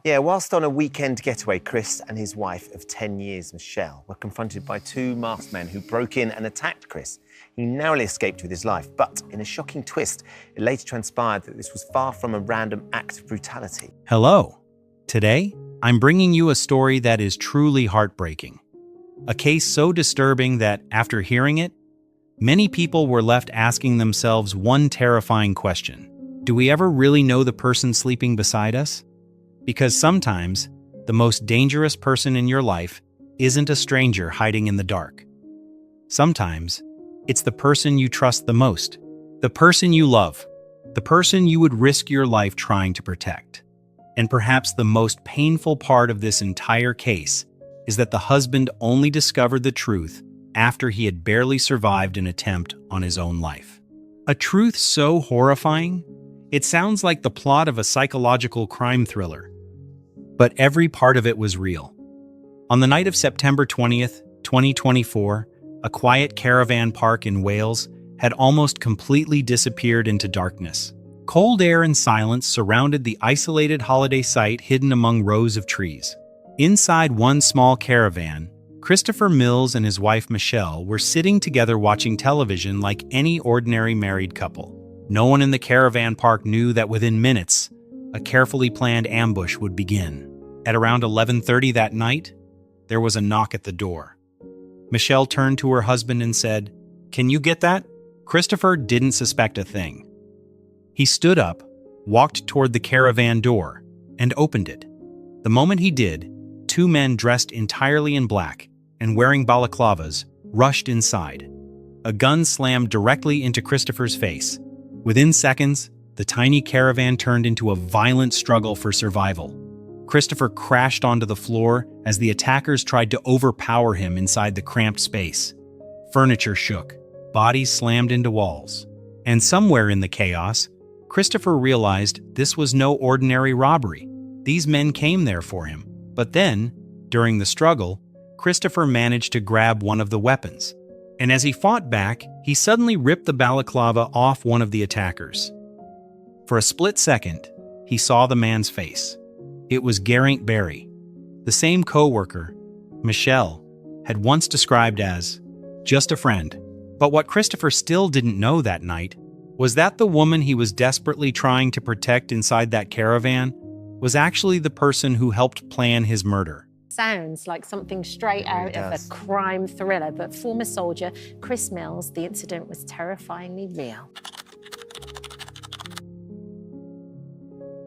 Yeah, whilst on a weekend getaway, Chris and his wife of 10 years, Michelle, were confronted by two masked men who broke in and attacked Chris. He narrowly escaped with his life, but in a shocking twist, it later transpired that this was far from a random act of brutality. Hello. Today, I'm bringing you a story that is truly heartbreaking. A case so disturbing that, after hearing it, many people were left asking themselves one terrifying question. Do we ever really know the person sleeping beside us? Because sometimes, the most dangerous person in your life isn't a stranger hiding in the dark. Sometimes, it's the person you trust the most, the person you love, the person you would risk your life trying to protect. And perhaps the most painful part of this entire case is that the husband only discovered the truth after he had barely survived an attempt on his own life. A truth so horrifying, it sounds like the plot of a psychological crime thriller. But every part of it was real. On the night of September 20th, 2024, a quiet caravan park in Wales had almost completely disappeared into darkness. Cold air and silence surrounded the isolated holiday site hidden among rows of trees. Inside one small caravan, Christopher Mills and his wife Michelle were sitting together watching television like any ordinary married couple. No one in the caravan park knew that within minutes, a carefully planned ambush would begin. At around 11:30 that night, there was a knock at the door. Michelle turned to her husband and said, "Can you get that?" Christopher didn't suspect a thing. He stood up, walked toward the caravan door, and opened it. The moment he did, two men dressed entirely in black and wearing balaclavas rushed inside. A gun slammed directly into Christopher's face. Within seconds, the tiny caravan turned into a violent struggle for survival. Christopher crashed onto the floor as the attackers tried to overpower him inside the cramped space. Furniture shook, bodies slammed into walls. And somewhere in the chaos, Christopher realized this was no ordinary robbery. These men came there for him. But then, during the struggle, Christopher managed to grab one of the weapons. And as he fought back, he suddenly ripped the balaclava off one of the attackers. For a split second, he saw the man's face. It was Geraint, the same co-worker Michelle had once described as just a friend. But what Christopher still didn't know that night was that the woman he was desperately trying to protect inside that caravan was actually the person who helped plan his murder. Sounds like something straight out of a crime thriller, but former soldier Chris Mills, the incident was terrifyingly real.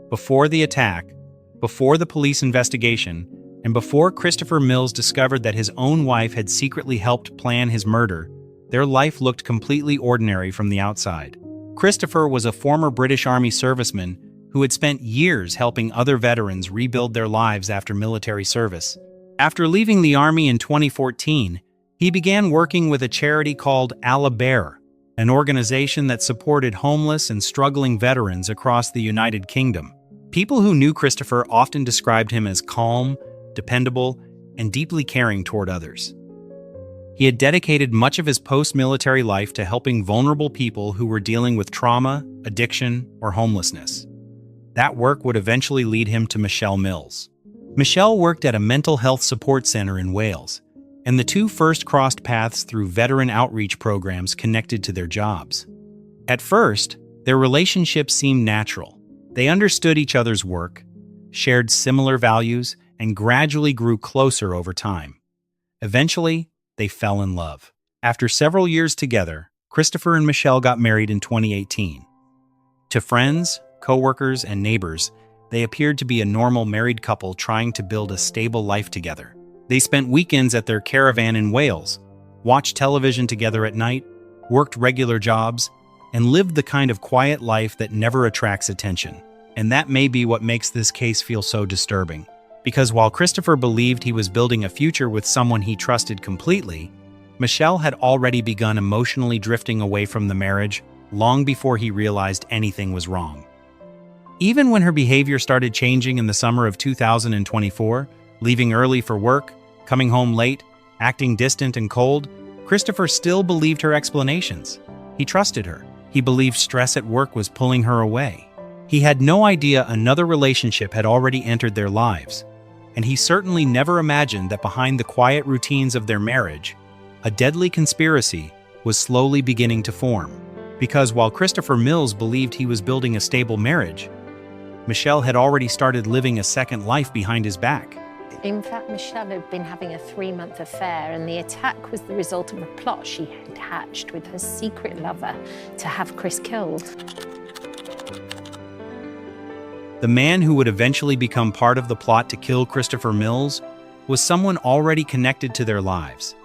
Before the attack, before the police investigation, and before Christopher Mills discovered that his own wife had secretly helped plan his murder, their life looked completely ordinary from the outside. Christopher was a former British Army serviceman who had spent years helping other veterans rebuild their lives after military service. After leaving the Army in 2014, he began working with a charity called Bear, an organization that supported homeless and struggling veterans across the United Kingdom. People who knew Christopher often described him as calm, dependable, and deeply caring toward others. He had dedicated much of his post-military life to helping vulnerable people who were dealing with trauma, addiction, or homelessness. That work would eventually lead him to Michelle Mills. Michelle worked at a mental health support center in Wales, and the two first crossed paths through veteran outreach programs connected to their jobs. At first, their relationship seemed natural. They understood each other's work, shared similar values, and gradually grew closer over time. Eventually, they fell in love. After several years together, Christopher and Michelle got married in 2018. To friends, co-workers, and neighbors, they appeared to be a normal married couple trying to build a stable life together. They spent weekends at their caravan in Wales, watched television together at night, worked regular jobs, and lived the kind of quiet life that never attracts attention. And that may be what makes this case feel so disturbing. Because while Christopher believed he was building a future with someone he trusted completely, Michelle had already begun emotionally drifting away from the marriage long before he realized anything was wrong. Even when her behavior started changing in the summer of 2024, leaving early for work, coming home late, acting distant and cold, Christopher still believed her explanations. He trusted her. He believed stress at work was pulling her away. He had no idea another relationship had already entered their lives, and he certainly never imagined that behind the quiet routines of their marriage, a deadly conspiracy was slowly beginning to form. Because while Christopher Mills believed he was building a stable marriage, Michelle had already started living a second life behind his back. In fact, Michelle had been having a 3-month affair, and the attack was the result of a plot she had hatched with her secret lover to have Chris killed. The man who would eventually become part of the plot to kill Christopher Mills was someone already connected to their lives.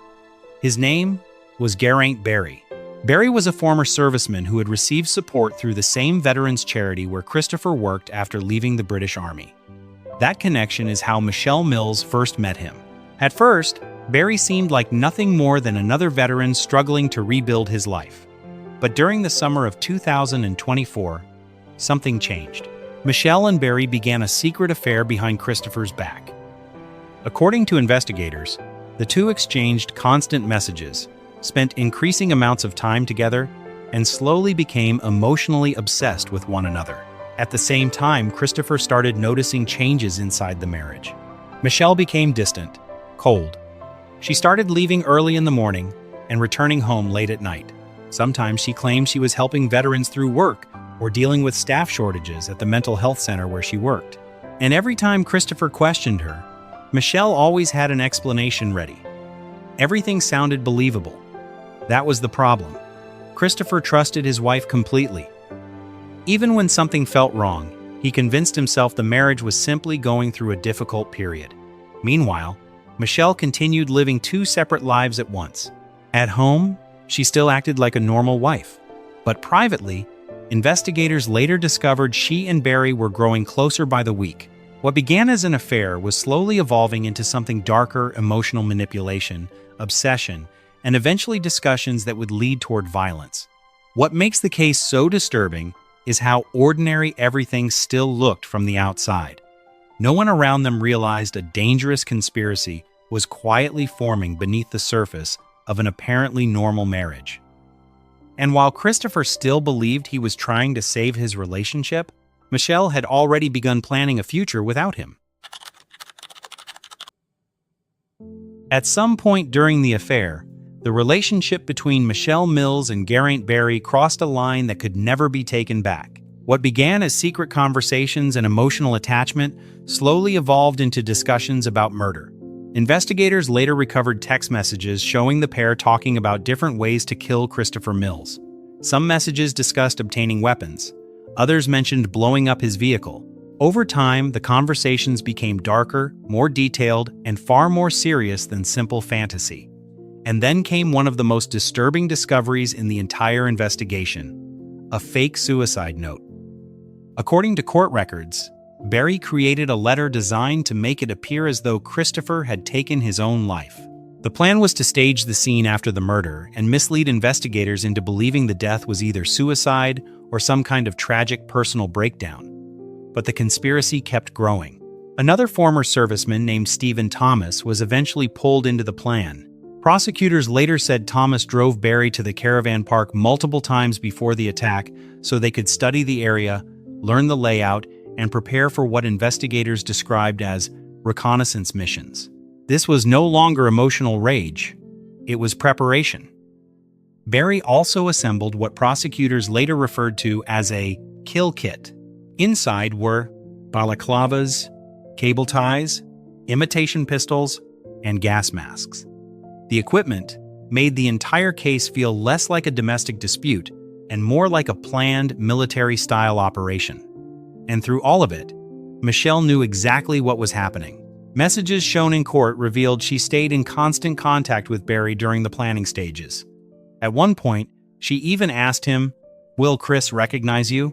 His name was Geraint Barry. Barry was a former serviceman who had received support through the same veterans charity where Christopher worked after leaving the British Army. That connection is how Michelle Mills first met him. At first, Barry seemed like nothing more than another veteran struggling to rebuild his life. But during the summer of 2024, something changed. Michelle and Barry began a secret affair behind Christopher's back. According to investigators, the two exchanged constant messages, spent increasing amounts of time together, and slowly became emotionally obsessed with one another. At the same time, Christopher started noticing changes inside the marriage. Michelle became distant, cold. She started leaving early in the morning and returning home late at night. Sometimes she claimed she was helping veterans through work or dealing with staff shortages at the mental health center where she worked. And every time Christopher questioned her, Michelle always had an explanation ready. Everything sounded believable. That was the problem. Christopher trusted his wife completely. Even when something felt wrong, he convinced himself the marriage was simply going through a difficult period. Meanwhile, Michelle continued living two separate lives at once. At home, she still acted like a normal wife. But privately, investigators later discovered she and Barry were growing closer by the week. What began as an affair was slowly evolving into something darker: emotional manipulation, obsession, and eventually discussions that would lead toward violence. What makes the case so disturbing is how ordinary everything still looked from the outside. No one around them realized a dangerous conspiracy was quietly forming beneath the surface of an apparently normal marriage. And while Christopher still believed he was trying to save his relationship, Michelle had already begun planning a future without him. At some point during the affair, the relationship between Michelle Mills and Geraint Barry crossed a line that could never be taken back. What began as secret conversations and emotional attachment slowly evolved into discussions about murder. Investigators later recovered text messages showing the pair talking about different ways to kill Christopher Mills. Some messages discussed obtaining weapons. Others mentioned blowing up his vehicle. Over time, the conversations became darker, more detailed, and far more serious than simple fantasy. And then came one of the most disturbing discoveries in the entire investigation: a fake suicide note. According to court records, Barry created a letter designed to make it appear as though Christopher had taken his own life. The plan was to stage the scene after the murder and mislead investigators into believing the death was either suicide or some kind of tragic personal breakdown. But the conspiracy kept growing. Another former serviceman named Stephen Thomas was eventually pulled into the plan. Prosecutors later said Thomas drove Barry to the caravan park multiple times before the attack so they could study the area, learn the layout, and prepare for what investigators described as reconnaissance missions. This was no longer emotional rage, it was preparation. Barry also assembled what prosecutors later referred to as a kill kit. Inside were balaclavas, cable ties, imitation pistols, and gas masks. The equipment made the entire case feel less like a domestic dispute and more like a planned military-style operation. And through all of it, Michelle knew exactly what was happening. Messages shown in court revealed she stayed in constant contact with Barry during the planning stages. At one point, she even asked him, "Will Chris recognize you?"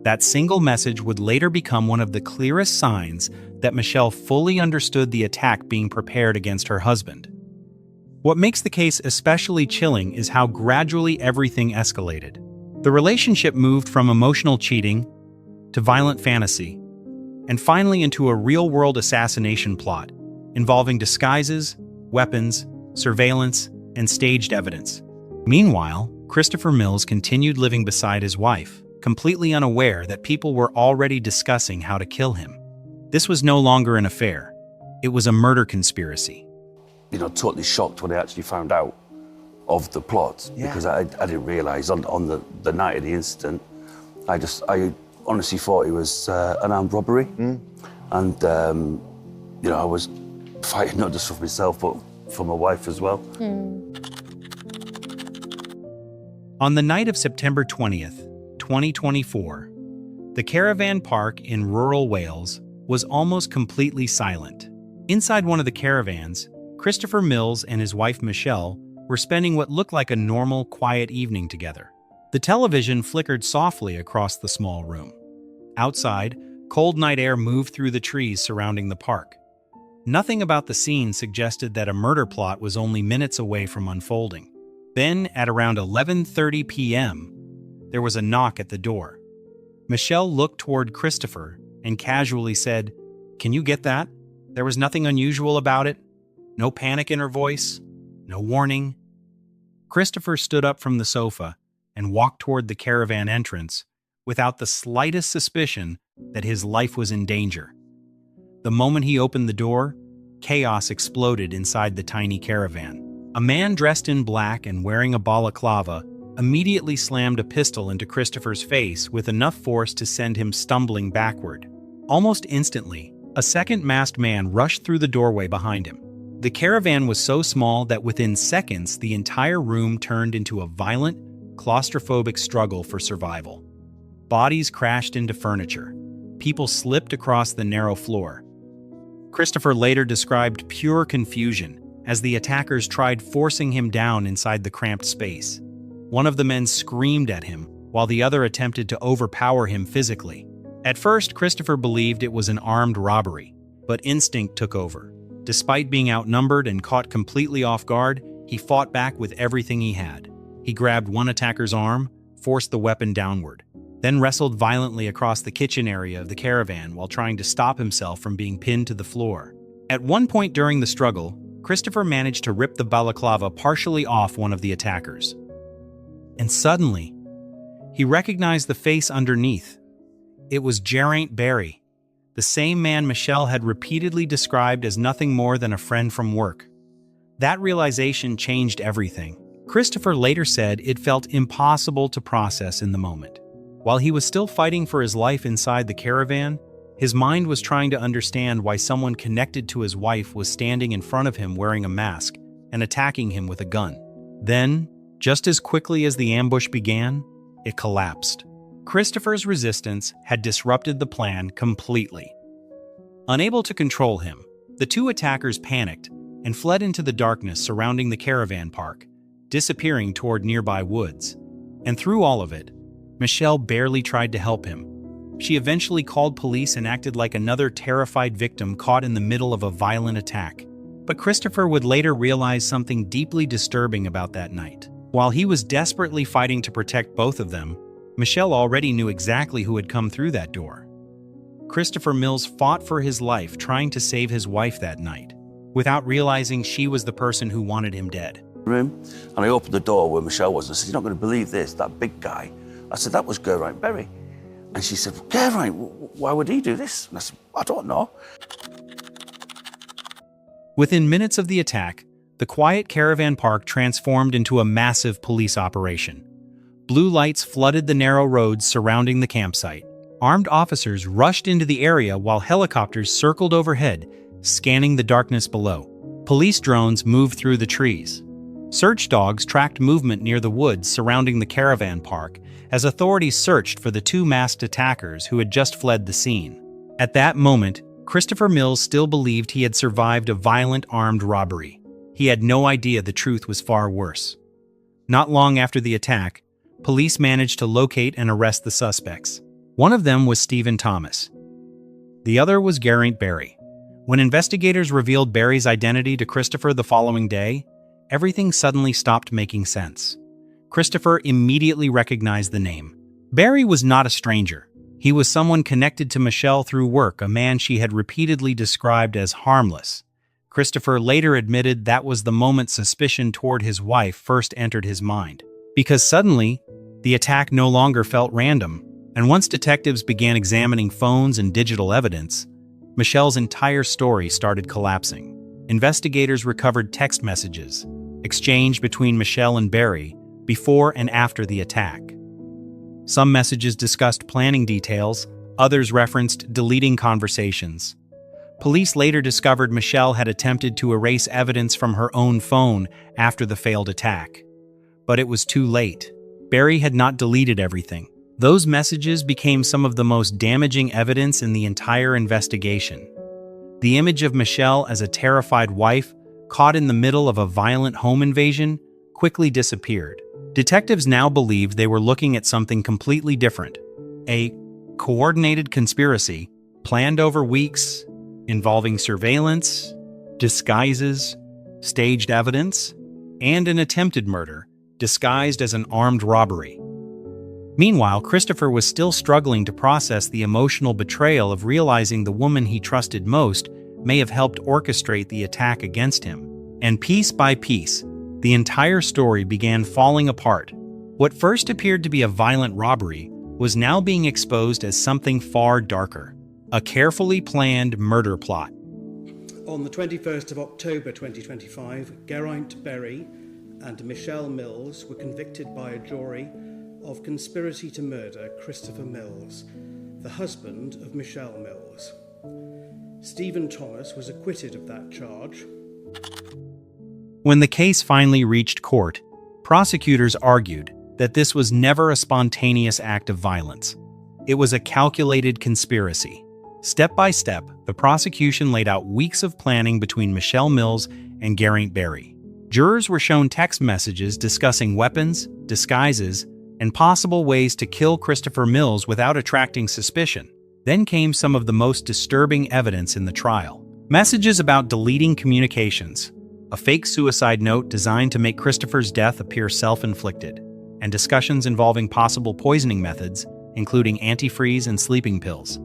That single message would later become one of the clearest signs that Michelle fully understood the attack being prepared against her husband. What makes the case especially chilling is how gradually everything escalated. The relationship moved from emotional cheating to violent fantasy, and finally into a real-world assassination plot involving disguises, weapons, surveillance, and staged evidence. Meanwhile, Christopher Mills continued living beside his wife. completely unaware that people were already discussing how to kill him. This was no longer an affair. It was a murder conspiracy. Totally shocked when I actually found out of the plot, because I didn't realise on the night of the incident. I honestly thought it was an armed robbery. And, I was fighting not just for myself, but for my wife as well. On the night of September 20th, 2024, the caravan park in rural Wales was almost completely silent. Inside one of the caravans, Christopher Mills and his wife Michelle were spending what looked like a normal, quiet evening together. The television flickered softly across the small room. Outside, cold night air moved through the trees surrounding the park. Nothing about the scene suggested that a murder plot was only minutes away from unfolding. Then, at around 11:30 p.m., there was a knock at the door. Michelle looked toward Christopher and casually said, "Can you get that?" There was nothing unusual about it. No panic in her voice. No warning. Christopher stood up from the sofa and walked toward the caravan entrance without the slightest suspicion that his life was in danger. The moment he opened the door, chaos exploded inside the tiny caravan. A man dressed in black and wearing a balaclava immediately slammed a pistol into Christopher's face with enough force to send him stumbling backward. Almost instantly, a second masked man rushed through the doorway behind him. The caravan was so small that within seconds the entire room turned into a violent, claustrophobic struggle for survival. Bodies crashed into furniture. People slipped across the narrow floor. Christopher later described pure confusion as the attackers tried forcing him down inside the cramped space. One of the men screamed at him, while the other attempted to overpower him physically. At first, Christopher believed it was an armed robbery, but instinct took over. Despite being outnumbered and caught completely off guard, he fought back with everything he had. He grabbed one attacker's arm, forced the weapon downward, then wrestled violently across the kitchen area of the caravan while trying to stop himself from being pinned to the floor. At one point during the struggle, Christopher managed to rip the balaclava partially off one of the attackers. And suddenly, he recognized the face underneath. It was Geraint, the same man Michelle had repeatedly described as nothing more than a friend from work. That realization changed everything. Christopher later said it felt impossible to process in the moment. While he was still fighting for his life inside the caravan, his mind was trying to understand why someone connected to his wife was standing in front of him wearing a mask and attacking him with a gun. Then, just as quickly as the ambush began, it collapsed. Christopher's resistance had disrupted the plan completely. Unable to control him, the two attackers panicked and fled into the darkness surrounding the caravan park, disappearing toward nearby woods. And through all of it, Michelle barely tried to help him. She eventually called police and acted like another terrified victim caught in the middle of a violent attack. But Christopher would later realize something deeply disturbing about that night. While he was desperately fighting to protect both of them, Michelle already knew exactly who had come through that door. Christopher Mills fought for his life trying to save his wife that night, without realizing she was the person who wanted him dead. And I opened the door where Michelle was and I said, "You're not going to believe this, that big guy." I said, "That was Geraint Berry." And she said, "Geraint, why would he do this?" And I said, "I don't know." Within minutes of the attack, the quiet caravan park transformed into a massive police operation. Blue lights flooded the narrow roads surrounding the campsite. Armed officers rushed into the area while helicopters circled overhead, scanning the darkness below. Police drones moved through the trees. Search dogs tracked movement near the woods surrounding the caravan park as authorities searched for the two masked attackers who had just fled the scene. At that moment, Christopher Mills still believed he had survived a violent armed robbery. He had no idea the truth was far worse. Not long after the attack, police managed to locate and arrest the suspects. One of them was Stephen Thomas. The other was Geraint Berry. When investigators revealed Berry's identity to Christopher the following day, everything suddenly stopped making sense. Christopher immediately recognized the name. Berry was not a stranger. He was someone connected to Michelle through work, a man she had repeatedly described as harmless. Christopher later admitted that was the moment suspicion toward his wife first entered his mind. Because suddenly, the attack no longer felt random. And once detectives began examining phones and digital evidence, Michelle's entire story started collapsing. Investigators recovered text messages exchanged between Michelle and Barry before and after the attack. Some messages discussed planning details, others referenced deleting conversations. Police later discovered Michelle had attempted to erase evidence from her own phone after the failed attack. But it was too late. Barry had not deleted everything. Those messages became some of the most damaging evidence in the entire investigation. The image of Michelle as a terrified wife, caught in the middle of a violent home invasion, quickly disappeared. Detectives now believed they were looking at something completely different. A coordinated conspiracy, planned over weeks, involving surveillance, disguises, staged evidence, and an attempted murder, disguised as an armed robbery. Meanwhile, Christopher was still struggling to process the emotional betrayal of realizing the woman he trusted most may have helped orchestrate the attack against him. And piece by piece, the entire story began falling apart. What first appeared to be a violent robbery was now being exposed as something far darker, a carefully planned murder plot. On the 21st of October 2025, Geraint Berry and Michelle Mills were convicted by a jury of conspiracy to murder Christopher Mills, the husband of Michelle Mills. Stephen Thomas was acquitted of that charge. When the case finally reached court, prosecutors argued that this was never a spontaneous act of violence. It was a calculated conspiracy. Step by step, the prosecution laid out weeks of planning between Michelle Mills and Geraint Berry. Jurors were shown text messages discussing weapons, disguises, and possible ways to kill Christopher Mills without attracting suspicion. Then came some of the most disturbing evidence in the trial. Messages about deleting communications, a fake suicide note designed to make Christopher's death appear self-inflicted, and discussions involving possible poisoning methods, including antifreeze and sleeping pills.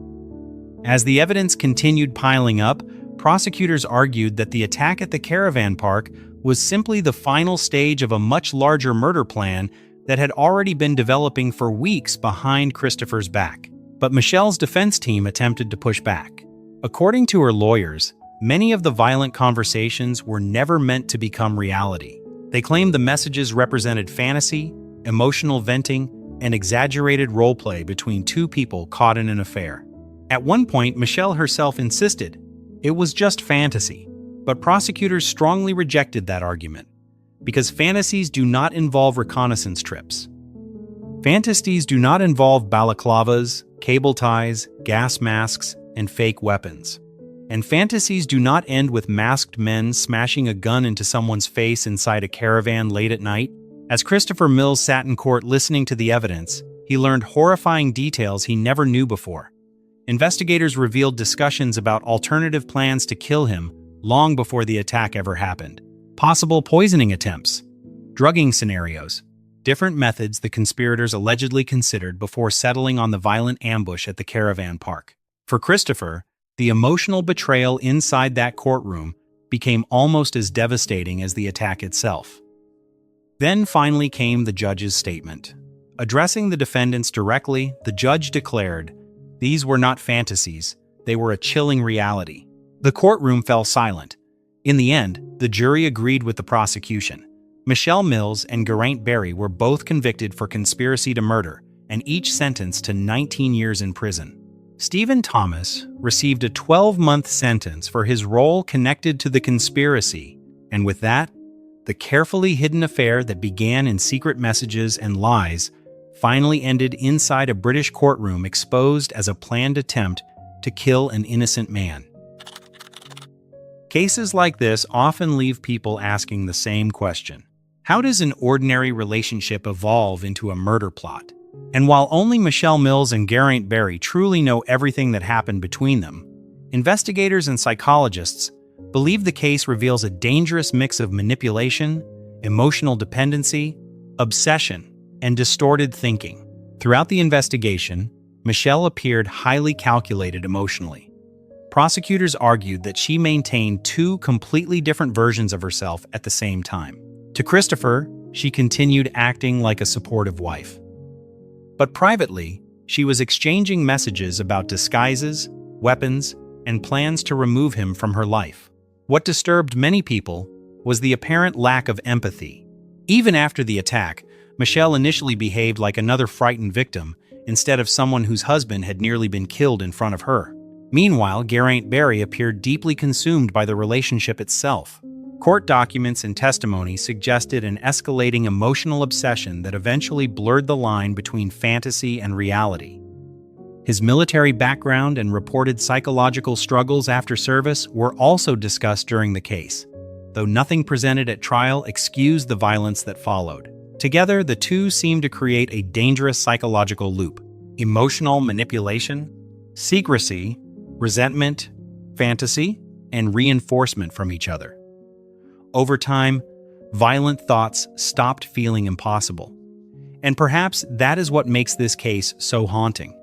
As the evidence continued piling up, prosecutors argued that the attack at the caravan park was simply the final stage of a much larger murder plan that had already been developing for weeks behind Christopher's back. But Michelle's defense team attempted to push back. According to her lawyers, many of the violent conversations were never meant to become reality. They claimed the messages represented fantasy, emotional venting, and exaggerated roleplay between two people caught in an affair. At one point, Michelle herself insisted it was just fantasy, but prosecutors strongly rejected that argument, because fantasies do not involve reconnaissance trips. Fantasies do not involve balaclavas, cable ties, gas masks, and fake weapons. And fantasies do not end with masked men smashing a gun into someone's face inside a caravan late at night. As Christopher Mills sat in court listening to the evidence, he learned horrifying details he never knew before. Investigators revealed discussions about alternative plans to kill him long before the attack ever happened. Possible poisoning attempts, drugging scenarios, different methods the conspirators allegedly considered before settling on the violent ambush at the caravan park. For Christopher, the emotional betrayal inside that courtroom became almost as devastating as the attack itself. Then finally came the judge's statement. Addressing the defendants directly, the judge declared, these were not fantasies, they were a chilling reality. The courtroom fell silent. In the end, the jury agreed with the prosecution. Michelle Mills and Geraint Berry were both convicted for conspiracy to murder, and each sentenced to 19 years in prison. Stephen Thomas received a 12-month sentence for his role connected to the conspiracy, and with that, the carefully hidden affair that began in secret messages and lies finally ended inside a British courtroom exposed as a planned attempt to kill an innocent man. Cases like this often leave people asking the same question. How does an ordinary relationship evolve into a murder plot? And while only Michelle Mills and Geraint Berry truly know everything that happened between them, investigators and psychologists believe the case reveals a dangerous mix of manipulation, emotional dependency, obsession, and distorted thinking. Throughout the investigation, Michelle appeared highly calculated emotionally. Prosecutors argued that she maintained two completely different versions of herself at the same time. To Christopher, she continued acting like a supportive wife. But privately, She was exchanging messages about disguises, weapons, and plans to remove him from her life. What disturbed many people was the apparent lack of empathy. Even after the attack, Michelle initially behaved like another frightened victim instead of someone whose husband had nearly been killed in front of her. Meanwhile, Geraint Barry appeared deeply consumed by the relationship itself. Court documents and testimony suggested an escalating emotional obsession that eventually blurred the line between fantasy and reality. His military background and reported psychological struggles after service were also discussed during the case, though nothing presented at trial excused the violence that followed. Together, the two seemed to create a dangerous psychological loop: emotional manipulation, secrecy, resentment, fantasy, and reinforcement from each other. Over time, violent thoughts stopped feeling impossible. And perhaps that is what makes this case so haunting.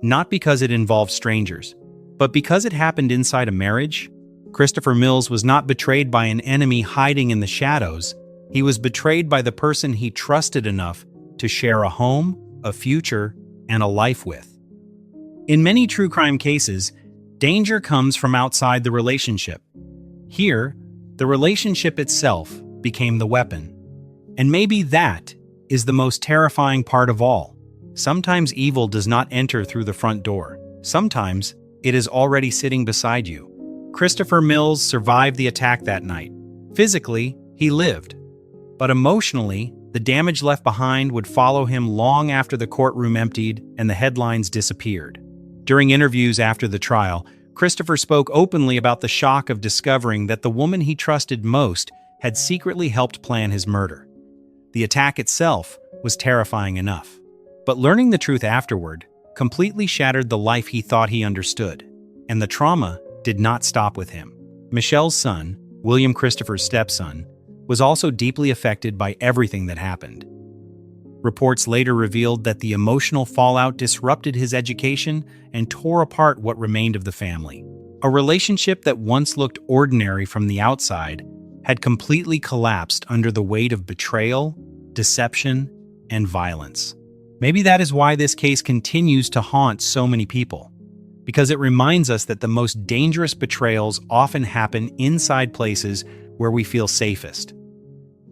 Not because it involved strangers, but because it happened inside a marriage. Christopher Mills was not betrayed by an enemy hiding in the shadows. He was betrayed by the person he trusted enough to share a home, a future, and a life with. In many true crime cases, danger comes from outside the relationship. Here, the relationship itself became the weapon. And maybe that is the most terrifying part of all. Sometimes evil does not enter through the front door. Sometimes it is already sitting beside you. Christopher Mills survived the attack that night. Physically, he lived. But emotionally, the damage left behind would follow him long after the courtroom emptied and the headlines disappeared. During interviews after the trial, Christopher spoke openly about the shock of discovering that the woman he trusted most had secretly helped plan his murder. The attack itself was terrifying enough, but learning the truth afterward completely shattered the life he thought he understood, and the trauma did not stop with him. Michelle's son, William Christopher's stepson, was also deeply affected by everything that happened. Reports later revealed that the emotional fallout disrupted his education and tore apart what remained of the family. A relationship that once looked ordinary from the outside had completely collapsed under the weight of betrayal, deception, and violence. Maybe that is why this case continues to haunt so many people, because it reminds us that the most dangerous betrayals often happen inside places where we feel safest.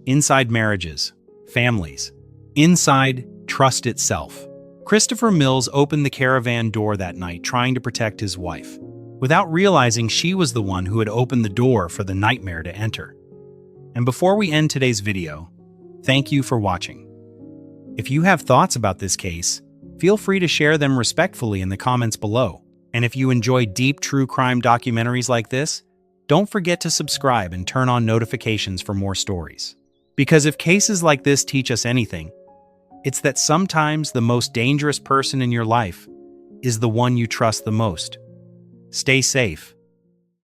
Inside marriages, families, inside trust itself. Christopher Mills opened the caravan door that night trying to protect his wife, without realizing she was the one who had opened the door for the nightmare to enter. And before we end today's video, thank you for watching. If you have thoughts about this case, feel free to share them respectfully in the comments below. And if you enjoy deep true crime documentaries like this, don't forget to subscribe and turn on notifications for more stories. Because if cases like this teach us anything, it's that sometimes the most dangerous person in your life is the one you trust the most. Stay safe,